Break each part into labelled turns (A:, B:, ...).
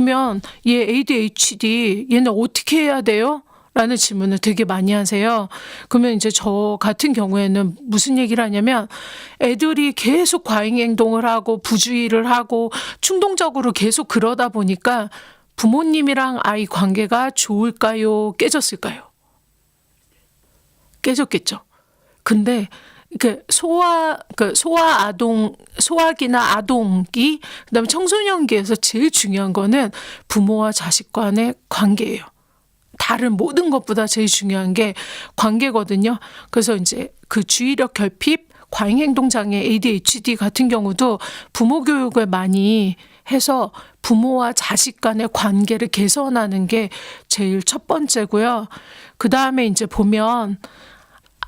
A: 그러면 얘 ADHD 얘는 어떻게 해야 돼요? 라는 질문을 되게 많이 하세요. 그러면 이제 저 같은 경우에는 무슨 얘기를 하냐면 애들이 계속 과잉 행동을 하고 부주의를 하고 충동적으로 계속 그러다 보니까 부모님이랑 아이 관계가 좋을까요? 깨졌을까요? 깨졌겠죠. 근데 소아기나 아동기, 그다음에 청소년기에서 제일 중요한 거는 부모와 자식 간의 관계예요. 다른 모든 것보다 제일 중요한 게 관계거든요. 그래서 이제 그 주의력 결핍, 과잉행동장애, ADHD 같은 경우도 부모 교육을 많이 해서 부모와 자식 간의 관계를 개선하는 게 제일 첫 번째고요. 그 다음에 이제 보면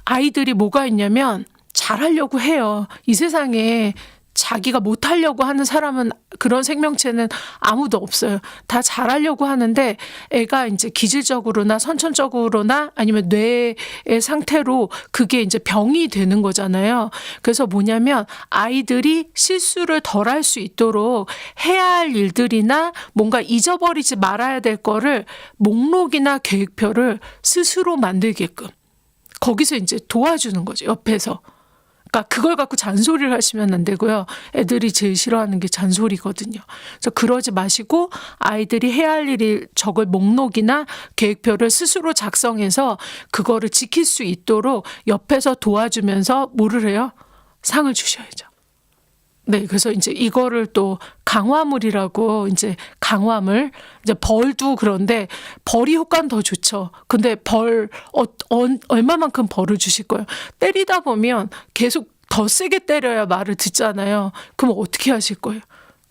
A: 아이들이 뭐가 있냐면 잘하려고 해요. 이 세상에 자기가 못하려고 하는 사람은, 그런 생명체는 아무도 없어요. 다 잘하려고 하는데 애가 이제 기질적으로나 선천적으로나 아니면 뇌의 상태로 그게 이제 병이 되는 거잖아요. 그래서 뭐냐면 아이들이 실수를 덜 할 수 있도록 해야 할 일들이나 뭔가 잊어버리지 말아야 될 거를 목록이나 계획표를 스스로 만들게끔 거기서 이제 도와주는 거죠. 옆에서. 그러니까 그걸 갖고 잔소리를 하시면 안 되고요. 애들이 제일 싫어하는 게 잔소리거든요. 그래서 그러지 마시고 아이들이 해야 할 일이 적을 목록이나 계획표를 스스로 작성해서 그거를 지킬 수 있도록 옆에서 도와주면서 뭐를 해요? 상을 주셔야죠. 네, 그래서 이제 이거를 또 강화물이라고, 이제 강화물, 이제 벌도 그런데 벌이 효과는 더 좋죠. 근데 얼마만큼 벌을 주실 거예요? 때리다 보면 계속 더 세게 때려야 말을 듣잖아요. 그럼 어떻게 하실 거예요?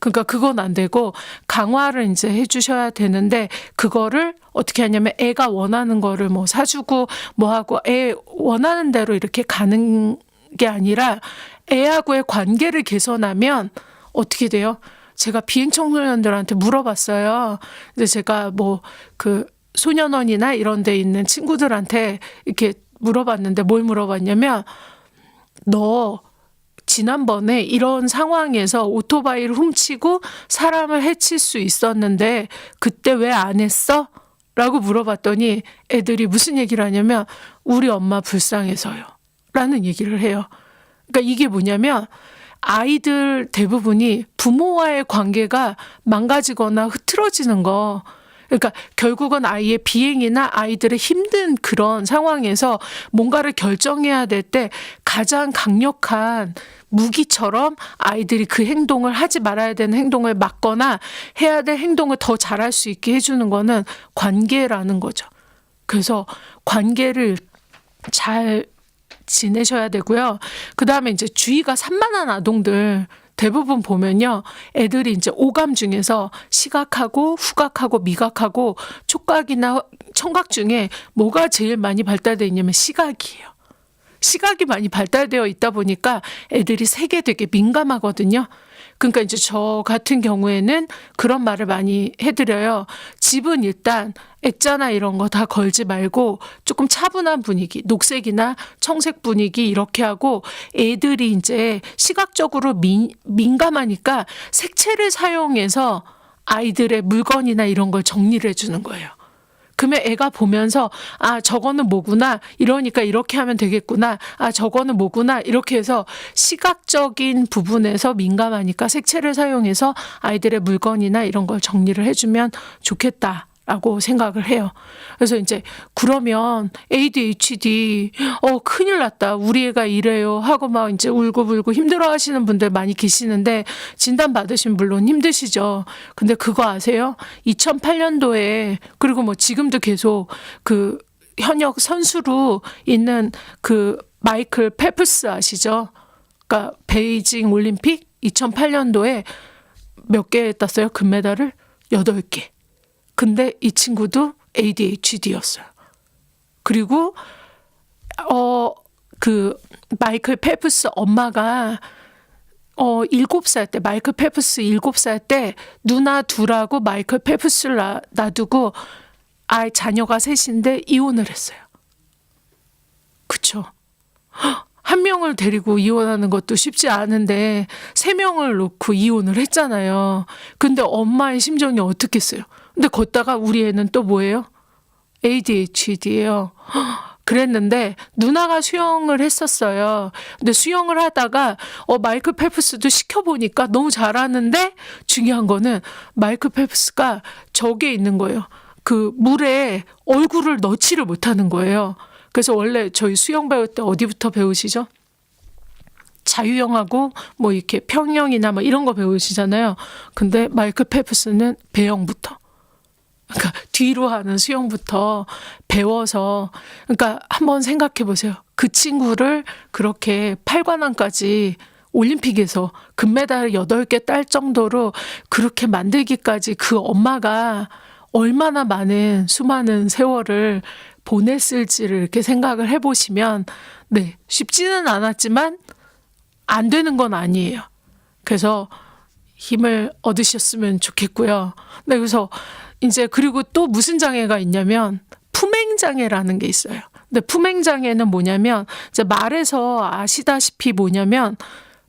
A: 그러니까 그건 안 되고 강화를 이제 해주셔야 되는데 그거를 어떻게 하냐면 애가 원하는 거를 뭐 사주고 뭐 하고 애 원하는 대로 이렇게 가는 게 아니라 애하고의 관계를 개선하면 어떻게 돼요? 제가 비행 청소년들한테 물어봤어요. 근데 제가 뭐 그 소년원이나 이런 데 있는 친구들한테 이렇게 물어봤는데 뭘 물어봤냐면 너 지난번에 이런 상황에서 오토바이를 훔치고 사람을 해칠 수 있었는데 그때 왜 안 했어? 라고 물어봤더니 애들이 무슨 얘기를 하냐면 우리 엄마 불쌍해서요. 라는 얘기를 해요. 그러니까 이게 뭐냐면 아이들 대부분이 부모와의 관계가 망가지거나 흐트러지는 거. 그러니까 결국은 아이의 비행이나 아이들의 힘든 그런 상황에서 뭔가를 결정해야 될 때 가장 강력한 무기처럼 아이들이 그 행동을 하지 말아야 되는 행동을 막거나 해야 될 행동을 더 잘할 수 있게 해주는 거는 관계라는 거죠. 그래서 관계를 잘 지내셔야 되고요. 그 다음에 이제 주의가 산만한 아동들 대부분 보면요. 애들이 이제 오감 중에서 시각하고 후각하고 미각하고 촉각이나 청각 중에 뭐가 제일 많이 발달되어 있냐면 시각이에요. 시각이 많이 발달되어 있다 보니까 애들이 색에 되게 민감하거든요. 그러니까 이제 저 같은 경우에는 그런 말을 많이 해드려요. 집은 일단 액자나 이런 거 다 걸지 말고 조금 차분한 분위기, 녹색이나 청색 분위기 이렇게 하고 애들이 이제 시각적으로 민감하니까 색채를 사용해서 아이들의 물건이나 이런 걸 정리를 해주는 거예요. 그러면 애가 보면서 아 저거는 뭐구나 이러니까 이렇게 하면 되겠구나 아 저거는 뭐구나 이렇게 해서 시각적인 부분에서 민감하니까 색채를 사용해서 아이들의 물건이나 이런 걸 정리를 해주면 좋겠다라고 생각을 해요. 그래서 이제 그러면 ADHD 큰일 났다 우리 애가 이래요 하고 막 이제 울고불고 힘들어하시는 분들 많이 계시는데 진단 받으신 물론 힘드시죠. 근데 그거 아세요? 2008년도에 그리고 뭐 지금도 계속 그 현역 선수로 있는 그 마이클 펠프스 아시죠? 그러니까 베이징 올림픽 2008년도에 몇 개 땄어요? 금메달을? 8개. 근데 이 친구도 ADHD였어요. 그리고 그 마이클 펠프스 엄마가 7살 때 마이클 펠프스 7살 때 누나 둘하고 마이클 펠프스를 놔두고 자녀가 셋인데 이혼을 했어요. 그쵸? 한 명을 데리고 이혼하는 것도 쉽지 않은데 3명을 놓고 이혼을 했잖아요. 근데 엄마의 심정이 어떻겠어요? 근데 걷다가 우리 애는 또 뭐예요? ADHD예요. 그랬는데 누나가 수영을 했었어요. 근데 수영을 하다가 마이클 펠프스도 시켜보니까 너무 잘하는데 중요한 거는 마이클 펠프스가 저기에 있는 거예요. 그 물에 얼굴을 넣지를 못하는 거예요. 그래서 원래 저희 수영 배울 때 어디부터 배우시죠? 자유형하고 뭐 이렇게 평형이나 뭐 이런 거 배우시잖아요. 근데 마이클 펠프스는 배영부터. 그러니까 뒤로 하는 수영부터 배워서 그러니까 한번 생각해 보세요. 그 친구를 그렇게 8관왕까지 올림픽에서 금메달 8개 딸 정도로 그렇게 만들기까지 그 엄마가 얼마나 많은 수많은 세월을 보냈을지를 이렇게 생각을 해보시면 네, 쉽지는 않았지만 안 되는 건 아니에요. 그래서 힘을 얻으셨으면 좋겠고요. 네, 그래서 이제 그리고 또 무슨 장애가 있냐면 품행장애라는 게 있어요. 근데 품행장애는 뭐냐면 이제 말에서 아시다시피 뭐냐면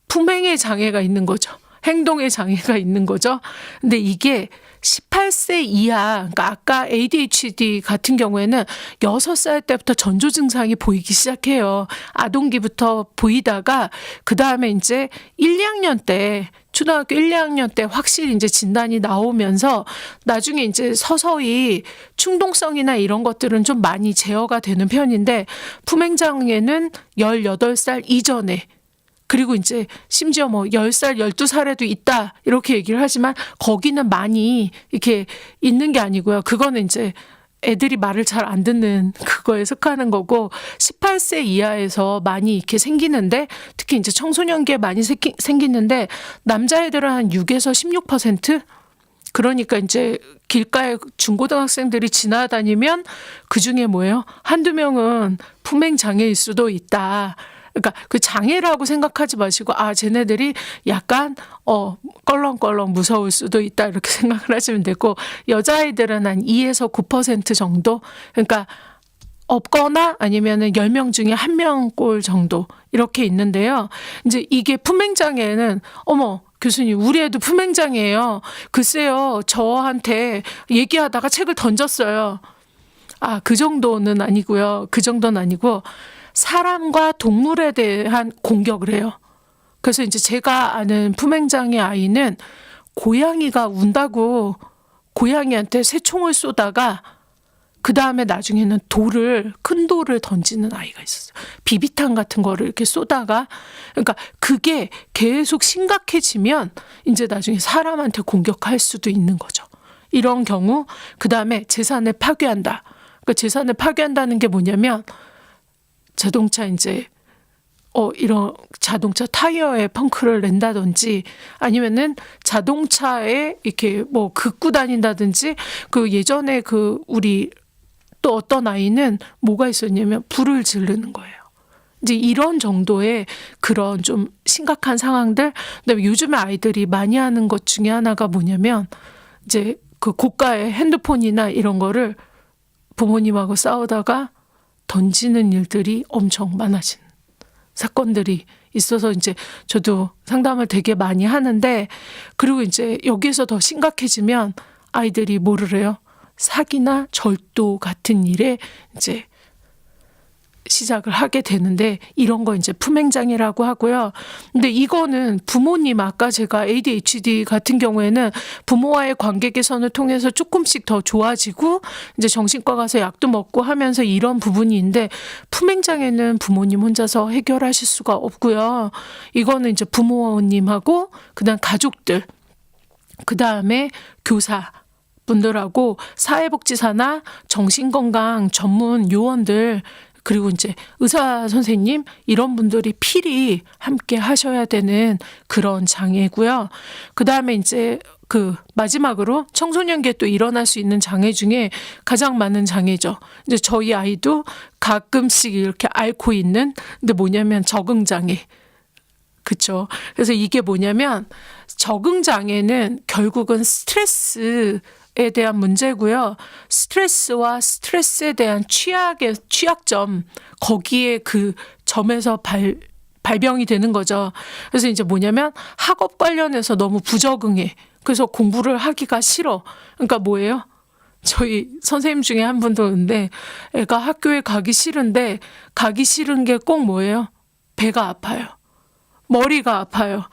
A: 품행의 장애가 있는 거죠. 행동의 장애가 있는 거죠. 근데 이게 18세 이하, 그러니까 아까 ADHD 같은 경우에는 6살 때부터 전조 증상이 보이기 시작해요. 아동기부터 보이다가 그 다음에 이제 1, 2학년 때 초등학교 1, 2학년 때 확실히 이제 진단이 나오면서 나중에 이제 서서히 충동성이나 이런 것들은 좀 많이 제어가 되는 편인데 품행장애는 18살 이전에 그리고 이제 심지어 뭐 10살, 12살에도 있다 이렇게 얘기를 하지만 거기는 많이 이렇게 있는 게 아니고요. 그거는 이제 애들이 말을 잘 안 듣는 그거에 속하는 거고 18세 이하에서 많이 이렇게 생기는데 특히 이제 청소년기에 많이 생기는데 남자애들은 한 6에서 16%? 그러니까 이제 길가에 중고등학생들이 지나다니면 그중에 뭐예요? 한두 명은 품행장애일 수도 있다. 그러니까 그 장애라고 생각하지 마시고 쟤네들이 약간 껄렁껄렁 무서울 수도 있다 이렇게 생각을 하시면 되고 여자아이들은 한 2에서 9% 정도 그러니까 없거나 아니면은 10명 중에 1명 꼴 정도 이렇게 있는데요. 이제 이게 품행장애는 교수님 우리 애도 품행장애예요. 글쎄요 저한테 얘기하다가 책을 던졌어요. 그 정도는 아니고요. 그 정도는 아니고 사람과 동물에 대한 공격을 해요. 그래서 이제 제가 아는 품행장애 아이는 고양이가 운다고 고양이한테 새총을 쏘다가 그 다음에 나중에는 큰 돌을 던지는 아이가 있었어요. 비비탄 같은 거를 이렇게 쏘다가 그러니까 그게 계속 심각해지면 이제 나중에 사람한테 공격할 수도 있는 거죠. 이런 경우 그 다음에 재산을 파괴한다. 그러니까 재산을 파괴한다는 게 뭐냐면 자동차 이제 이런 자동차 타이어에 펑크를 낸다든지 아니면은 자동차에 이렇게 뭐 긋고 다닌다든지 그 예전에 우리 또 어떤 아이는 뭐가 있었냐면 불을 지르는 거예요. 이제 이런 정도의 그런 좀 심각한 상황들. 근데 요즘에 아이들이 많이 하는 것 중에 하나가 뭐냐면 이제 그 고가의 핸드폰이나 이런 거를 부모님하고 싸우다가 던지는 일들이 엄청 많아진 사건들이 있어서 이제 저도 상담을 되게 많이 하는데 그리고 이제 여기에서 더 심각해지면 아이들이 뭐를 해요? 사기나 절도 같은 일에 이제 시작을 하게 되는데 이런 거 이제 품행장애라고 하고요. 근데 이거는 부모님 아까 제가 ADHD 같은 경우에는 부모와의 관계 개선을 통해서 조금씩 더 좋아지고 이제 정신과 가서 약도 먹고 하면서 이런 부분이 있는데 품행장애는 부모님 혼자서 해결하실 수가 없고요. 이거는 이제 부모님하고 그다음 가족들 그다음에 교사 분들하고 사회복지사나 정신건강 전문 요원들 그리고 이제 의사 선생님 이런 분들이 필히 함께 하셔야 되는 그런 장애고요. 그다음에 이제 마지막으로 청소년기에 또 일어날 수 있는 장애 중에 가장 많은 장애죠. 이제 저희 아이도 가끔씩 이렇게 앓고 있는 근데 뭐냐면 적응장애. 그쵸. 그래서 이게 뭐냐면 적응 장애는 결국은 스트레스에 대한 문제고요. 스트레스와 스트레스에 대한 취약점, 거기에 그 점에서 발병이 되는 거죠. 그래서 이제 뭐냐면 학업 관련해서 너무 부적응해. 그래서 공부를 하기가 싫어. 그러니까 뭐예요? 저희 선생님 중에 한 분도 있는데 애가 학교에 가기 싫은데 가기 싫은 게 꼭 뭐예요? 배가 아파요. 머리가 아파요.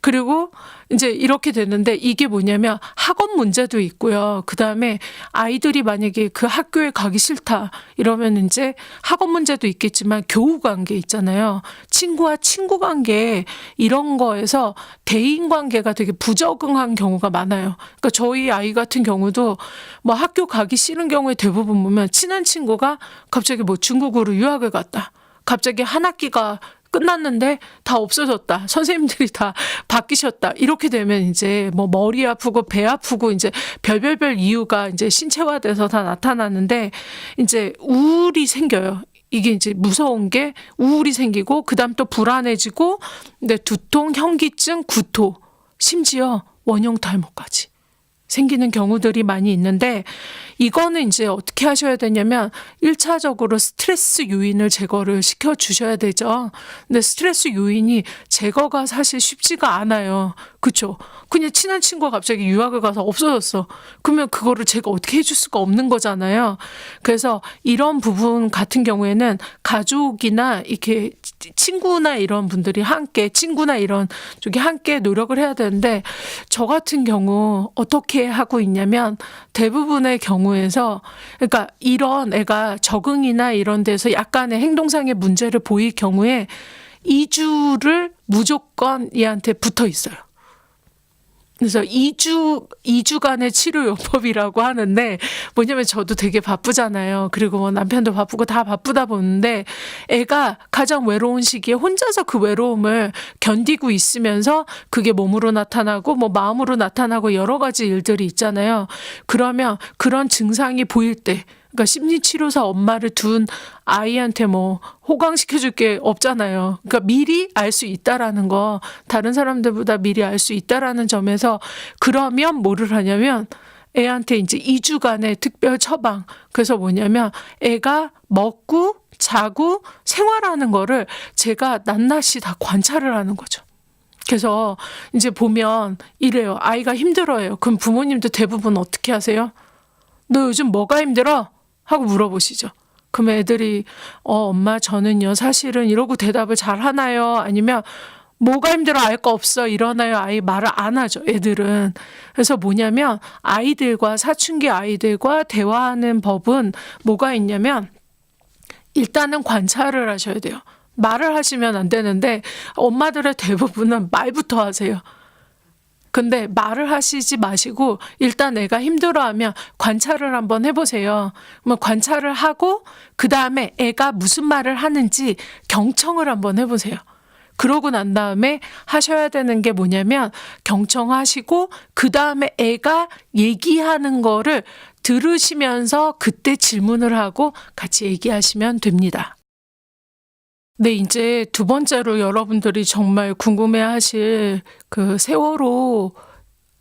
A: 그리고 이제 이렇게 되는데 이게 뭐냐면 학업 문제도 있고요. 그 다음에 아이들이 만약에 그 학교에 가기 싫다 이러면 이제 학업 문제도 있겠지만 교우 관계 있잖아요. 친구와 친구 관계 이런 거에서 대인 관계가 되게 부적응한 경우가 많아요. 그러니까 저희 아이 같은 경우도 뭐 학교 가기 싫은 경우에 대부분 보면 친한 친구가 갑자기 뭐 중국으로 유학을 갔다. 갑자기 한 학기가 끝났는데 다 없어졌다. 선생님들이 다 바뀌셨다. 이렇게 되면 이제 뭐 머리 아프고 배 아프고 이제 별별별 이유가 이제 신체화돼서 다 나타나는데 이제 우울이 생겨요. 이게 이제 무서운 게 우울이 생기고 그다음 또 불안해지고 근데 두통, 현기증, 구토, 심지어 원형 탈모까지 생기는 경우들이 많이 있는데 이거는 이제 어떻게 하셔야 되냐면 1차적으로 스트레스 요인을 제거를 시켜 주셔야 되죠. 근데 스트레스 요인이 제거가 사실 쉽지가 않아요. 그렇죠? 그냥 친한 친구가 갑자기 유학을 가서 없어졌어. 그러면 그거를 제가 어떻게 해줄 수가 없는 거잖아요. 그래서 이런 부분 같은 경우에는 가족이나 이렇게 친구나 이런 분들이 함께 친구나 이런 쪽이 함께 노력을 해야 되는데 저 같은 경우 어떻게 하고 있냐면 대부분의 경우에서 그러니까 이런 애가 적응이나 이런 데서 약간의 행동상의 문제를 보일 경우에 2주를 무조건 얘한테 붙어 있어요. 그래서 2주간의 치료요법이라고 하는데 뭐냐면 저도 되게 바쁘잖아요. 그리고 뭐 남편도 바쁘고 다 바쁘다 보는데 애가 가장 외로운 시기에 혼자서 그 외로움을 견디고 있으면서 그게 몸으로 나타나고 뭐 마음으로 나타나고 여러 가지 일들이 있잖아요. 그러면 그런 증상이 보일 때 그러니까 심리치료사 엄마를 둔 아이한테 뭐 호강시켜줄 게 없잖아요. 그러니까 미리 알 수 있다라는 거, 다른 사람들보다 미리 알 수 있다라는 점에서 그러면 뭐를 하냐면 애한테 이제 2주간의 특별 처방. 그래서 뭐냐면 애가 먹고 자고 생활하는 거를 제가 낱낱이 다 관찰을 하는 거죠. 그래서 이제 보면 이래요. 아이가 힘들어요. 그럼 부모님도 대부분 어떻게 하세요? 너 요즘 뭐가 힘들어? 하고 물어보시죠. 그럼 애들이 엄마 저는요 사실은 이러고 대답을 잘 하나요? 아니면 뭐가 힘들어 알 거 없어 이러나요? 아예 말을 안 하죠. 애들은. 그래서 뭐냐면 아이들과 사춘기 아이들과 대화하는 법은 뭐가 있냐면 일단은 관찰을 하셔야 돼요. 말을 하시면 안 되는데 엄마들의 대부분은 말부터 하세요. 근데 말을 하시지 마시고 일단 애가 힘들어하면 관찰을 한번 해보세요. 그러면 관찰을 하고 그 다음에 애가 무슨 말을 하는지 경청을 한번 해보세요. 그러고 난 다음에 하셔야 되는 게 뭐냐면 경청하시고 그 다음에 애가 얘기하는 거를 들으시면서 그때 질문을 하고 같이 얘기하시면 됩니다. 네, 이제 두 번째로 여러분들이 정말 궁금해하실 그 세월호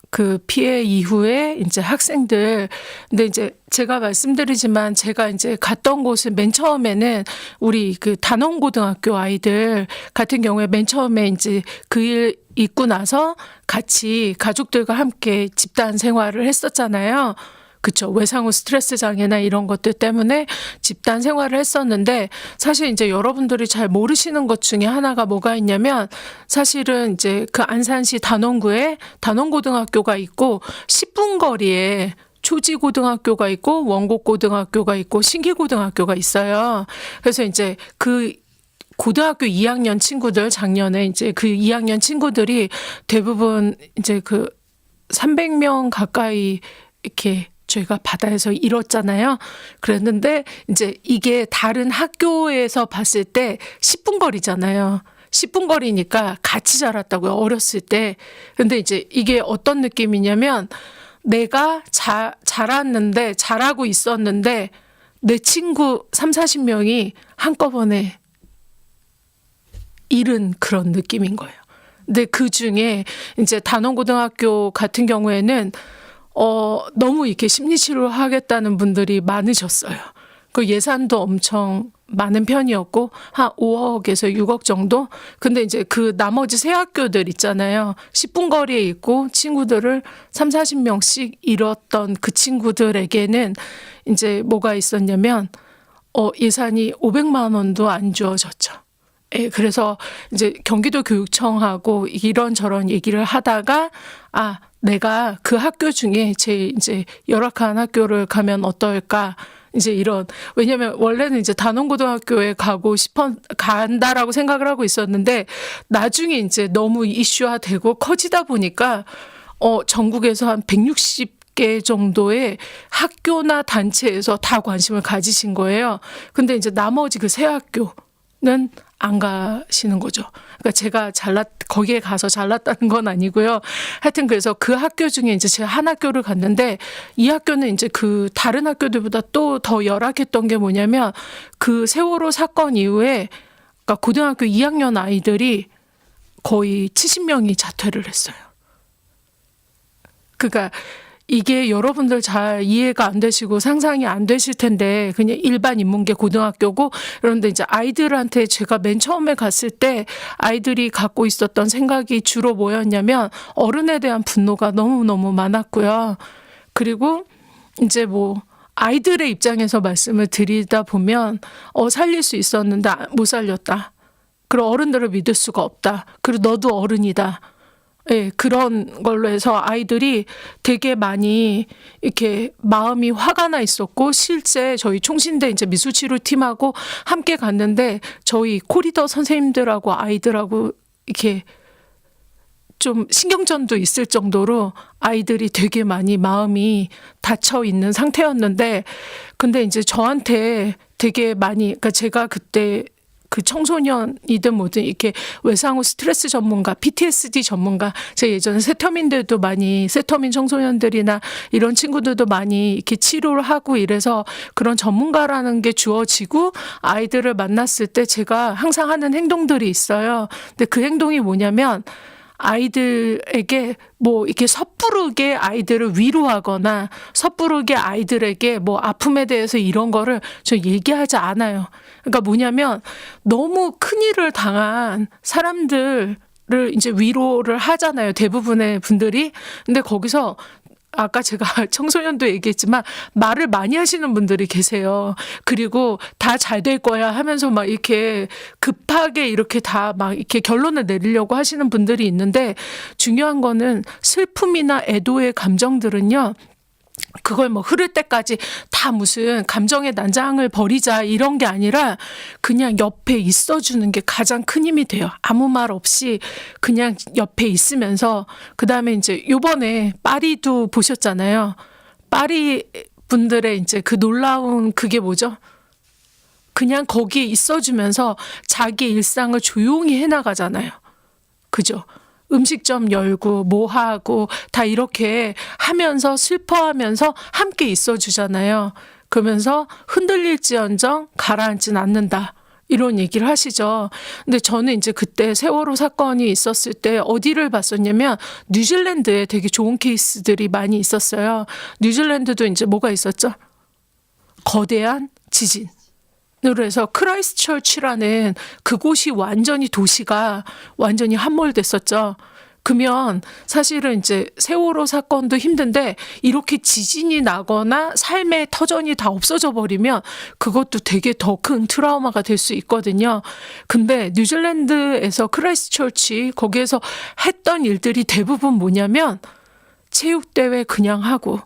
A: 그 피해 이후에 이제 학생들. 근데 이제 제가 말씀드리지만 제가 이제 갔던 곳은 맨 처음에는 우리 그 단원고등학교 아이들 같은 경우에 맨 처음에 이제 그 일 있고 나서 같이 가족들과 함께 집단 생활을 했었잖아요. 그쵸. 외상후 스트레스 장애나 이런 것들 때문에 집단 생활을 했었는데 사실 이제 여러분들이 잘 모르시는 것 중에 하나가 뭐가 있냐면 사실은 이제 그 안산시 단원구에 단원고등학교가 있고 10분 거리에 초지고등학교가 있고 원곡고등학교가 있고 신기고등학교가 있어요. 그래서 이제 그 고등학교 2학년 친구들 작년에 이제 그 2학년 친구들이 대부분 이제 그 300명 가까이 이렇게 저희가 바다에서 잃었잖아요. 그랬는데 이제 이게 다른 학교에서 봤을 때 10분 거리잖아요. 10분 거리니까 같이 자랐다고요. 어렸을 때. 근데 이제 이게 어떤 느낌이냐면 내가 자랐는데 잘하고 있었는데 내 친구 30-40명이 한꺼번에 잃은 그런 느낌인 거예요. 근데 그 중에 이제 단원고등학교 같은 경우에는 너무 이렇게 심리치료 하겠다는 분들이 많으셨어요. 그 예산도 엄청 많은 편이었고 한 5억에서 6억 정도. 근데 이제 그 나머지 새 학교들 있잖아요. 10분 거리에 있고 친구들을 3, 40명씩 잃었던 그 친구들에게는 이제 뭐가 있었냐면 예산이 500만 원도 안 주어졌죠. 예, 그래서 이제 경기도 교육청하고 이런저런 얘기를 하다가 내가 그 학교 중에 제일 이제 열악한 학교를 가면 어떨까? 이제 이런, 왜냐면 원래는 이제 단원고등학교에 간다라고 생각을 하고 있었는데 나중에 이제 너무 이슈화되고 커지다 보니까 전국에서 한 160개 정도의 학교나 단체에서 다 관심을 가지신 거예요. 근데 이제 나머지 그 새 학교는 안 가시는 거죠. 그러니까 제가 거기에 가서 잘났다는 건 아니고요. 하여튼 그래서 그 학교 중에 이제 제가 한 학교를 갔는데 이 학교는 이제 그 다른 학교들보다 또 더 열악했던 게 뭐냐면 그 세월호 사건 이후에 그러니까 고등학교 2학년 아이들이 거의 70명이 자퇴를 했어요. 그러니까 이게 여러분들 잘 이해가 안 되시고 상상이 안 되실 텐데 그냥 일반 인문계 고등학교고 그런데 이제 아이들한테 제가 맨 처음에 갔을 때 아이들이 갖고 있었던 생각이 주로 뭐였냐면 어른에 대한 분노가 너무너무 많았고요. 그리고 이제 뭐 아이들의 입장에서 말씀을 드리다 보면 살릴 수 있었는데 못 살렸다. 그리고 어른들을 믿을 수가 없다. 그리고 너도 어른이다. 네, 그런 걸로 해서 아이들이 되게 많이 이렇게 마음이 화가 나 있었고 실제 저희 총신대 이제 미술치료팀하고 함께 갔는데 저희 코리더 선생님들하고 아이들하고 이렇게 좀 신경전도 있을 정도로 아이들이 되게 많이 마음이 닫혀 있는 상태였는데 근데 이제 저한테 되게 많이 그러니까 제가 그때 그 청소년이든 뭐든 이렇게 외상후 스트레스 전문가, PTSD 전문가, 제가 예전에 세터민 청소년들이나 이런 친구들도 많이 이렇게 치료를 하고 이래서 그런 전문가라는 게 주어지고 아이들을 만났을 때 제가 항상 하는 행동들이 있어요. 근데 그 행동이 뭐냐면 아이들에게 뭐 이렇게 섣부르게 아이들을 위로하거나 set부르게 아이들에게 뭐 아픔에 대해서 이런 거를 저 얘기하지 않아요. 그러니까 뭐냐면 너무 큰일을 당한 사람들을 이제 위로를 하잖아요. 대부분의 분들이. 근데 거기서 아까 제가 청소년도 얘기했지만 말을 많이 하시는 분들이 계세요. 그리고 다 잘 될 거야 하면서 막 이렇게 급하게 이렇게 다 막 이렇게 결론을 내리려고 하시는 분들이 있는데 중요한 거는 슬픔이나 애도의 감정들은요. 그걸 뭐 흐를 때까지 다 무슨 감정의 난장을 벌이자 이런 게 아니라 그냥 옆에 있어주는 게 가장 큰 힘이 돼요. 아무 말 없이 그냥 옆에 있으면서 그다음에 이제 요번에 파리도 보셨잖아요. 파리 분들의 이제 그 놀라운 그게 뭐죠? 그냥 거기에 있어주면서 자기 일상을 조용히 해나가잖아요. 그죠? 음식점 열고 뭐 하고 다 이렇게 하면서 슬퍼하면서 함께 있어주잖아요. 그러면서 흔들릴지언정 가라앉진 않는다. 이런 얘기를 하시죠. 근데 저는 이제 그때 세월호 사건이 있었을 때 어디를 봤었냐면 뉴질랜드에 되게 좋은 케이스들이 많이 있었어요. 뉴질랜드도 이제 뭐가 있었죠? 거대한 지진. 그래서 크라이스트처치라는 그곳이 완전히 도시가 완전히 함몰됐었죠. 그러면 사실은 이제 세월호 사건도 힘든데 이렇게 지진이 나거나 삶의 터전이 다 없어져 버리면 그것도 되게 더 큰 트라우마가 될 수 있거든요. 근데 뉴질랜드에서 크라이스트처치 거기에서 했던 일들이 대부분 뭐냐면 체육대회 그냥 하고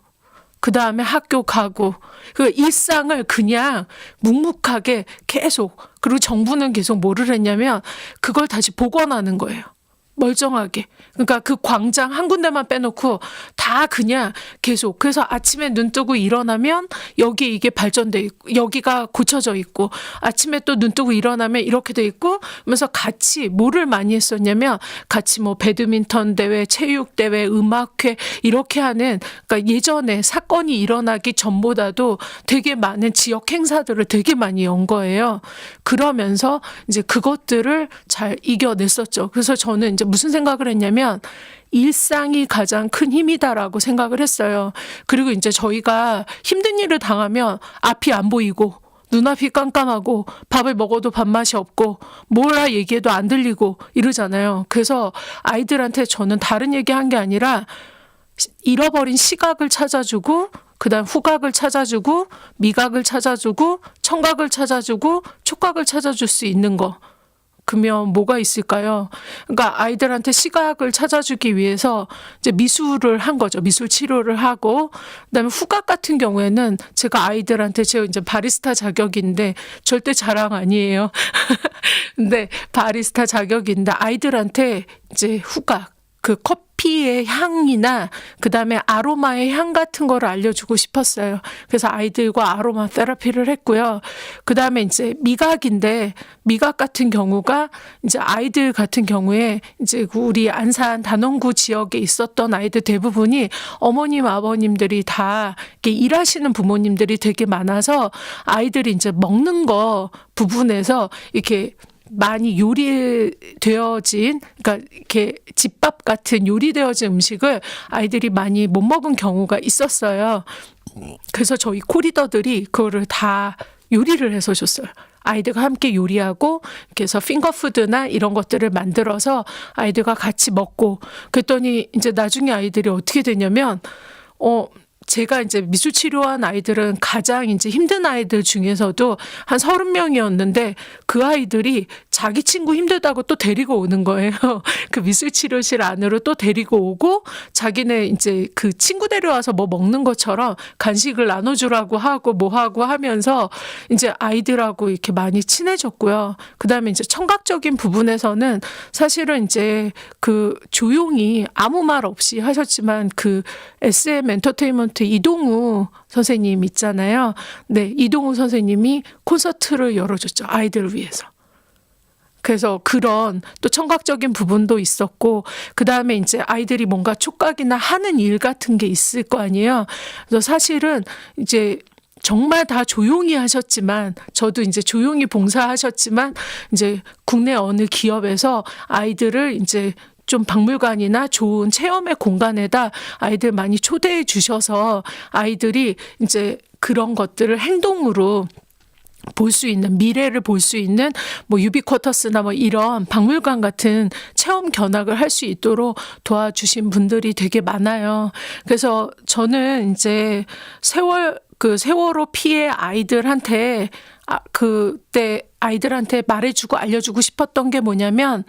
A: 그 다음에 학교 가고 그 일상을 그냥 묵묵하게 계속 그리고 정부는 계속 뭐를 했냐면 그걸 다시 복원하는 거예요. 멀쩡하게. 그러니까 그 광장 한 군데만 빼놓고 다 다 그냥 계속. 그래서 아침에 눈 뜨고 일어나면 여기 이게 발전돼 있고 여기가 고쳐져 있고 아침에 또 눈 뜨고 일어나면 이렇게 돼 있고 하면서 같이 뭐를 많이 했었냐면 같이 뭐 배드민턴 대회, 체육 대회, 음악회 이렇게 하는 그러니까 예전에 사건이 일어나기 전보다도 되게 많은 지역 행사들을 되게 많이 연 거예요. 그러면서 이제 그것들을 잘 이겨냈었죠. 그래서 저는 이제 무슨 생각을 했냐면 일상이 가장 큰 힘이다라고 생각을 했어요. 그리고 이제 저희가 힘든 일을 당하면 앞이 안 보이고 눈앞이 깜깜하고 밥을 먹어도 밥맛이 없고 뭐라 얘기해도 안 들리고 이러잖아요. 그래서 아이들한테 저는 다른 얘기한 게 아니라 잃어버린 시각을 찾아주고 그다음 후각을 찾아주고 미각을 찾아주고 청각을 찾아주고 촉각을 찾아줄 수 있는 거. 그러면 뭐가 있을까요? 그러니까 아이들한테 시각을 찾아주기 위해서 이제 미술을 한 거죠. 미술 치료를 하고 그다음에 후각 같은 경우에는 제가 아이들한테 제가 이제 바리스타 자격인데 절대 자랑 아니에요. 근데 바리스타 자격인데 아이들한테 이제 후각 그 커피의 향이나 그다음에 아로마의 향 같은 거를 알려주고 싶었어요. 그래서 아이들과 아로마 테라피를 했고요. 그다음에 이제 미각인데 미각 같은 경우가 이제 아이들 같은 경우에 이제 우리 안산 단원구 지역에 있었던 아이들 대부분이 어머님 아버님들이 다 이렇게 일하시는 부모님들이 되게 많아서 아이들이 이제 먹는 거 부분에서 이렇게 많이 요리되어진 그러니까 이렇게 집밥 같은 요리되어진 음식을 아이들이 많이 못 먹은 경우가 있었어요. 그래서 저희 코리더들이 그거를 다 요리를 해서 줬어요. 아이들과 함께 요리하고 그래서 핑거푸드나 이런 것들을 만들어서 아이들과 같이 먹고 그랬더니 이제 나중에 아이들이 어떻게 되냐면 제가 이제 미술 치료한 아이들은 가장 이제 힘든 아이들 중에서도 한 30명이었는데 그 아이들이 자기 친구 힘들다고 또 데리고 오는 거예요. 그 미술 치료실 안으로 또 데리고 오고 자기네 이제 그 친구 데려와서 뭐 먹는 것처럼 간식을 나눠주라고 하고 뭐 하고 하면서 이제 아이들하고 이렇게 많이 친해졌고요. 그다음에 이제 청각적인 부분에서는 사실은 이제 그 조용히 아무 말 없이 하셨지만 그 SM 엔터테인먼트 이동우 선생님 있잖아요. 네, 이동우 선생님이 콘서트를 열어줬죠. 아이들을 위해서. 그래서 그런 또 청각적인 부분도 있었고 그다음에 이제 아이들이 뭔가 촉각이나 하는 일 같은 게 있을 거 아니에요. 그래서 사실은 이제 정말 다 조용히 하셨지만 저도 이제 조용히 봉사하셨지만 이제 국내 어느 기업에서 아이들을 이제 좀 박물관이나 좋은 체험의 공간에다 아이들 많이 초대해 주셔서 아이들이 이제 그런 것들을 행동으로 볼 수 있는 미래를 볼 수 있는 뭐 유비쿼터스나 뭐 이런 박물관 같은 체험 견학을 할 수 있도록 도와주신 분들이 되게 많아요. 그래서 저는 이제 세월호 피해 아이들한테 그때 아이들한테 말해주고 알려주고 싶었던 게 뭐냐면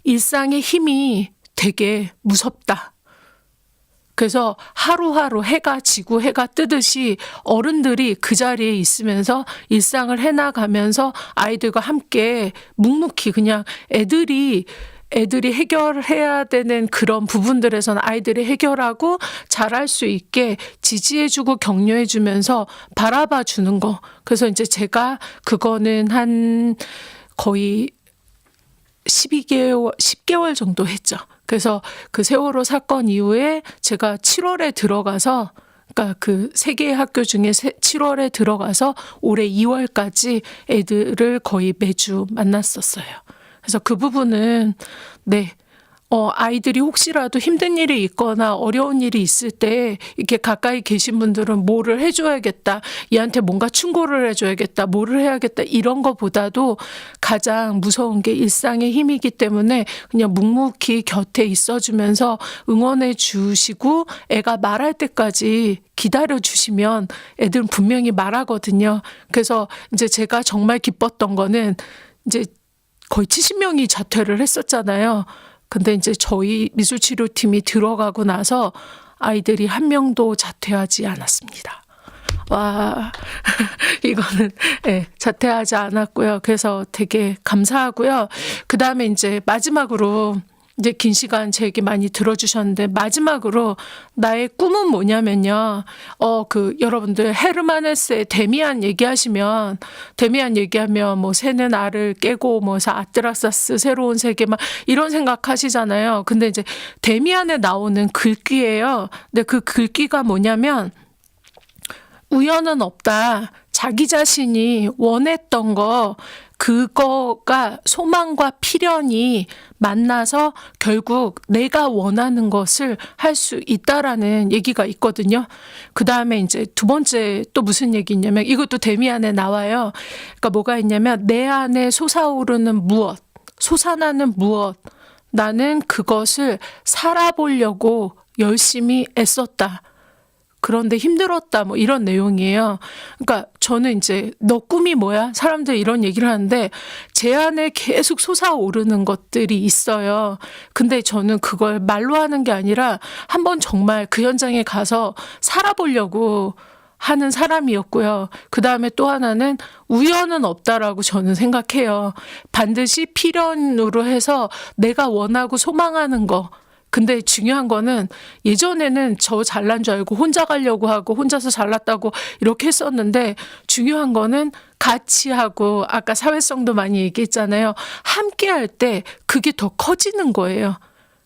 A: 일상의 힘이 되게 무섭다. 그래서 하루하루 해가 지고 해가 뜨듯이 어른들이 그 자리에 있으면서 일상을 해나가면서 아이들과 함께 묵묵히 그냥 애들이 해결해야 되는 그런 부분들에서는 아이들이 해결하고 잘할 수 있게 지지해주고 격려해주면서 바라봐 주는 거. 그래서 이제 제가 그거는 한 거의 10개월 정도 했죠. 그래서 그 세월호 사건 이후에 제가 7월에 들어가서 그러니까 그 세 개의 학교 중에 7월에 들어가서 올해 2월까지 애들을 거의 매주 만났었어요. 그래서 그 부분은 네. 아이들이 혹시라도 힘든 일이 있거나 어려운 일이 있을 때 이렇게 가까이 계신 분들은 뭐를 해줘야겠다. 얘한테 뭔가 충고를 해줘야겠다. 뭐를 해야겠다. 이런 거보다도 가장 무서운 게 일상의 힘이기 때문에 그냥 묵묵히 곁에 있어주면서 응원해 주시고 애가 말할 때까지 기다려 주시면 애들은 분명히 말하거든요. 그래서 이제 제가 정말 기뻤던 거는 이제 거의 70명이 자퇴를 했었잖아요. 근데 이제 저희 미술치료팀이 들어가고 나서 아이들이 한 명도 자퇴하지 않았습니다. 와, 이거는 네, 자퇴하지 않았고요. 그래서 되게 감사하고요. 그 다음에 이제 마지막으로 이제 긴 시간 제 얘기 많이 들어주셨는데 마지막으로 나의 꿈은 뭐냐면요. 여러분들 헤르만 헤세의 데미안 얘기하면 뭐 새는 알을 깨고 뭐 아트라사스 새로운 세계 막 이런 생각하시잖아요. 근데 이제 데미안에 나오는 글귀예요. 근데 그 글귀가 뭐냐면 우연은 없다. 자기 자신이 원했던 그거가 소망과 필연이 만나서 결국 내가 원하는 것을 할 수 있다라는 얘기가 있거든요. 그 다음에 이제 두 번째 또 무슨 얘기 있냐면 이것도 데미안에 나와요. 그러니까 뭐가 있냐면 내 안에 솟아나는 무엇. 나는 그것을 살아보려고 열심히 애썼다. 그런데 힘들었다 뭐 이런 내용이에요. 그러니까 저는 이제 너 꿈이 뭐야? 사람들 이런 얘기를 하는데 제 안에 계속 솟아오르는 것들이 있어요. 근데 저는 그걸 말로 하는 게 아니라 한번 정말 그 현장에 가서 살아보려고 하는 사람이었고요. 그 다음에 또 하나는 우연은 없다라고 저는 생각해요. 반드시 필연으로 해서 내가 원하고 소망하는 거. 근데 중요한 거는 예전에는 저 잘난 줄 알고 혼자 가려고 하고 혼자서 잘났다고 이렇게 했었는데 중요한 거는 같이 하고 아까 사회성도 많이 얘기했잖아요. 함께 할 때 그게 더 커지는 거예요.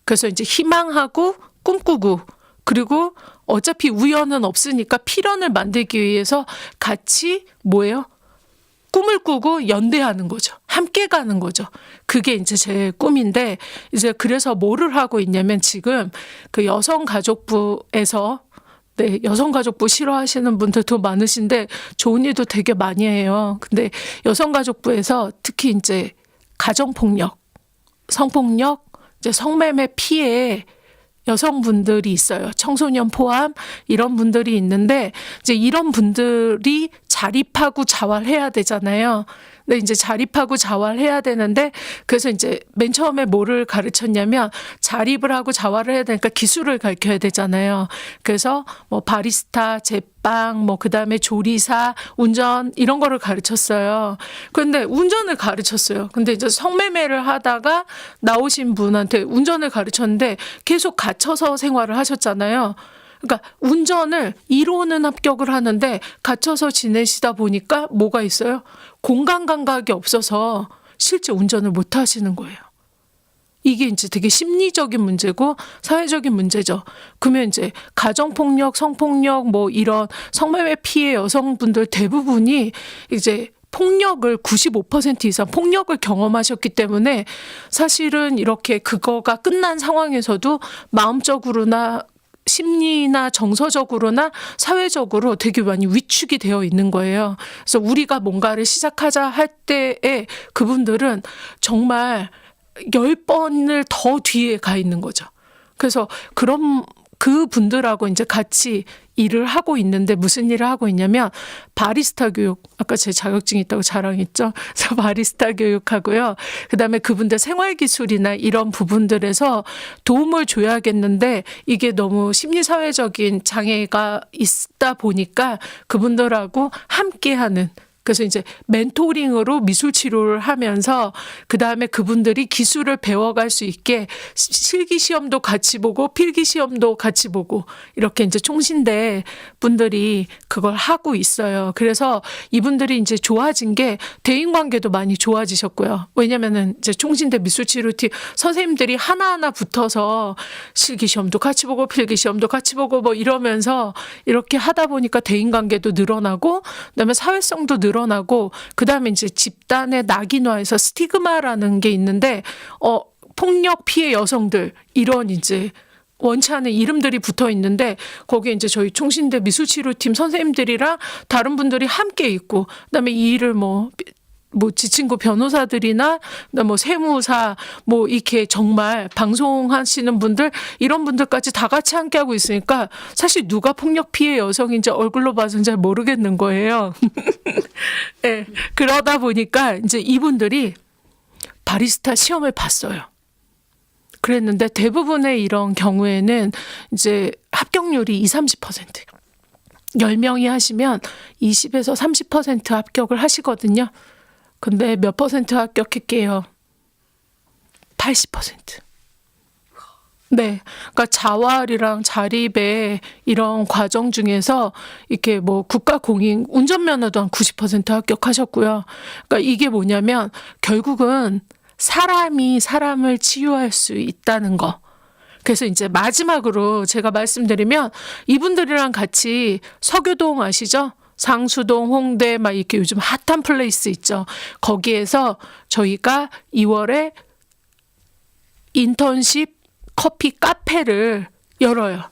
A: 그래서 이제 희망하고 꿈꾸고 그리고 어차피 우연은 없으니까 필연을 만들기 위해서 같이 뭐예요? 꿈을 꾸고 연대하는 거죠. 함께 가는 거죠. 그게 이제 제 꿈인데 이제 그래서 뭐를 하고 있냐면 지금 그 여성가족부에서 여성가족부 싫어하시는 분들도 많으신데 좋은 일도 되게 많이 해요. 근데 여성가족부에서 특히 이제 가정폭력, 성폭력, 이제 성매매 피해 여성분들이 있어요. 청소년 포함 이런 분들이 있는데 이제 이런 분들이 자립하고 자활해야 되잖아요. 근데 이제 자립하고 자활해야 되는데 그래서 이제 맨 처음에 뭐를 가르쳤냐면 자립을 하고 자활을 해야 되니까 기술을 가르쳐야 되잖아요. 그래서 뭐 바리스타, 제빵, 뭐 그다음에 조리사, 운전 이런 거를 가르쳤어요. 그런데 운전을 가르쳤어요. 근데 이제 성매매를 하다가 나오신 분한테 운전을 가르쳤는데 계속 갇혀서 생활을 하셨잖아요. 그러니까 운전을 이론은 합격을 하는데 갇혀서 지내시다 보니까 뭐가 있어요? 공간 감각이 없어서 실제 운전을 못 하시는 거예요. 이게 이제 되게 심리적인 문제고 사회적인 문제죠. 그러면 이제 가정폭력, 성폭력 뭐 이런 성매매 피해 여성분들 대부분이 이제 폭력을 95% 이상 폭력을 경험하셨기 때문에 사실은 이렇게 그거가 끝난 상황에서도 마음적으로나 심리나 정서적으로나 사회적으로 되게 많이 위축이 되어 있는 거예요. 그래서 우리가 뭔가를 시작하자 할 때에 그분들은 정말 10번을 더 뒤에 가 있는 거죠. 그래서 그 분들하고 이제 같이 일을 하고 있는데 무슨 일을 하고 있냐면 바리스타 교육, 아까 제 자격증이 있다고 자랑했죠. 그래서 바리스타 교육하고요. 그다음에 그분들 생활기술이나 이런 부분들에서 도움을 줘야겠는데 이게 너무 심리사회적인 장애가 있다 보니까 그분들하고 함께하는 그래서 이제 멘토링으로 미술 치료를 하면서 그다음에 그분들이 기술을 배워갈 수 있게 실기 시험도 같이 보고 필기 시험도 같이 보고 이렇게 이제 총신대 분들이 그걸 하고 있어요. 그래서 이분들이 이제 좋아진 게 대인관계도 많이 좋아지셨고요. 왜냐면은 이제 총신대 미술치료팀 선생님들이 하나하나 붙어서 실기 시험도 같이 보고 필기 시험도 같이 보고 뭐 이러면서 이렇게 하다 보니까 대인관계도 늘어나고 그다음에 사회성도 늘어나고 그다음에 이제 집단의 낙인화에서 스티그마라는 게 있는데 폭력 피해 여성들 이런 이제 원치 않은 이름들이 붙어 있는데 거기에 이제 저희 총신대 미술치료팀 선생님들이랑 다른 분들이 함께 있고 그다음에 이 일을 뭐 지친구 변호사들이나 뭐 세무사 뭐 이렇게 정말 방송하시는 분들 이런 분들까지 다 같이 함께 하고 있으니까 사실 누가 폭력 피해 여성인지 얼굴로 봐서는 잘 모르겠는 거예요. 네, 그러다 보니까 이제 이분들이 바리스타 시험을 봤어요. 그랬는데 대부분의 이런 경우에는 이제 합격률이 20-30%. 10명이 하시면 20에서 30% 합격을 하시거든요. 근데 몇 퍼센트 합격할게요? 80%. 네. 그러니까 자활이랑 자립의 이런 과정 중에서 이렇게 뭐 국가 공인 운전면허도 한 90% 합격하셨고요. 그러니까 이게 뭐냐면 결국은 사람이 사람을 치유할 수 있다는 거. 그래서 이제 마지막으로 제가 말씀드리면 이분들이랑 같이 서교동 아시죠? 상수동, 홍대 막 이렇게 요즘 핫한 플레이스 있죠. 거기에서 저희가 2월에 인턴십 커피 카페를 열어요.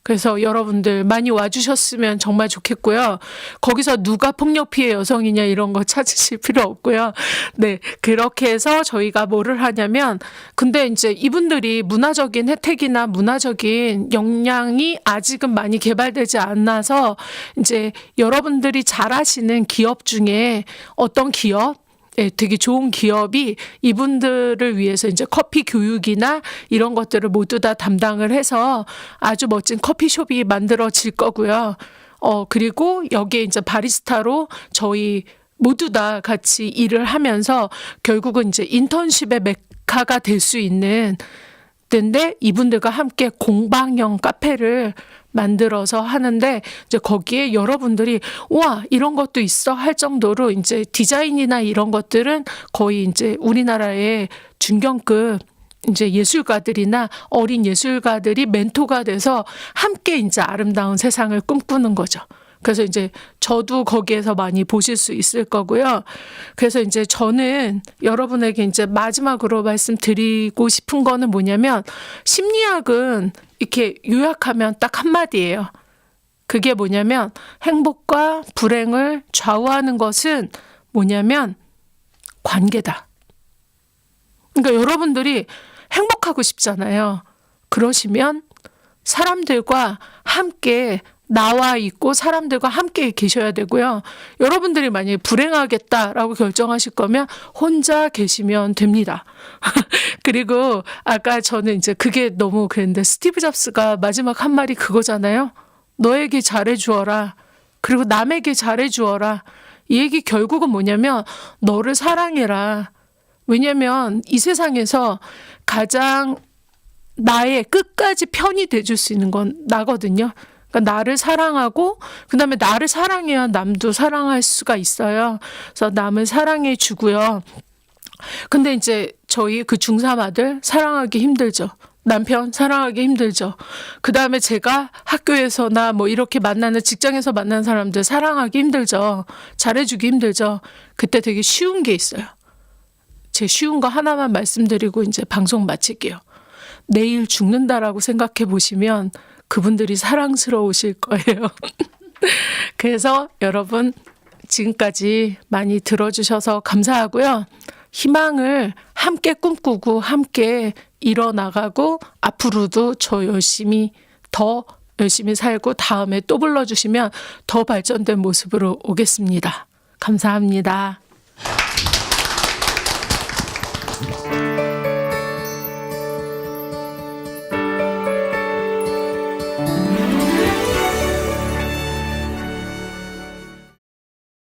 A: 그래서 여러분들 많이 와주셨으면 정말 좋겠고요. 거기서 누가 폭력 피해 여성이냐 이런 거 찾으실 필요 없고요. 네, 그렇게 해서 저희가 뭐를 하냐면, 근데 이제 이분들이 문화적인 혜택이나 문화적인 역량이 아직은 많이 개발되지 않아서 이제 여러분들이 잘 아시는 기업 중에 어떤 기업, 네, 되게 좋은 기업이 이분들을 위해서 이제 커피 교육이나 이런 것들을 모두 다 담당을 해서 아주 멋진 커피숍이 만들어질 거고요. 그리고 여기에 이제 바리스타로 저희 모두 다 같이 일을 하면서 결국은 이제 인턴십의 메카가 될 수 있는 데인데 이분들과 함께 공방형 카페를 만들어서 하는데 이제 거기에 여러분들이 와 이런 것도 있어 할 정도로 이제 디자인이나 이런 것들은 거의 이제 우리나라의 중견급 이제 예술가들이나 어린 예술가들이 멘토가 돼서 함께 이제 아름다운 세상을 꿈꾸는 거죠. 그래서 이제 저도 거기에서 많이 보실 수 있을 거고요. 그래서 이제 저는 여러분에게 이제 마지막으로 말씀드리고 싶은 거는 뭐냐면 심리학은 이렇게 요약하면 딱 한마디예요. 그게 뭐냐면 행복과 불행을 좌우하는 것은 뭐냐면 관계다. 그러니까 여러분들이 행복하고 싶잖아요. 그러시면 사람들과 함께 나와 있고 사람들과 함께 계셔야 되고요. 여러분들이 만약에 불행하겠다라고 결정하실 거면 혼자 계시면 됩니다. 그리고 아까 저는 이제 그게 너무 그랬는데 스티브 잡스가 마지막 한 말이 그거잖아요. 너에게 잘해주어라. 그리고 남에게 잘해주어라. 이 얘기 결국은 뭐냐면 너를 사랑해라. 왜냐면 이 세상에서 가장 나의 끝까지 편이 돼줄 수 있는 건 나거든요. 그러니까 나를 사랑하고 그다음에 나를 사랑해야 남도 사랑할 수가 있어요. 그래서 남을 사랑해 주고요. 근데 이제 저희 그 중3 아들 사랑하기 힘들죠. 남편 사랑하기 힘들죠. 그다음에 제가 학교에서나 뭐 이렇게 만나는 직장에서 만나는 사람들 사랑하기 힘들죠. 잘해주기 힘들죠. 그때 되게 쉬운 게 있어요. 제 쉬운 거 하나만 말씀드리고 이제 방송 마칠게요. 내일 죽는다라고 생각해 보시면 그분들이 사랑스러우실 거예요. 그래서 여러분 지금까지 많이 들어주셔서 감사하고요. 희망을 함께 꿈꾸고 함께 이뤄나가고 앞으로도 저 더 열심히 살고 다음에 또 불러주시면 더 발전된 모습으로 오겠습니다. 감사합니다.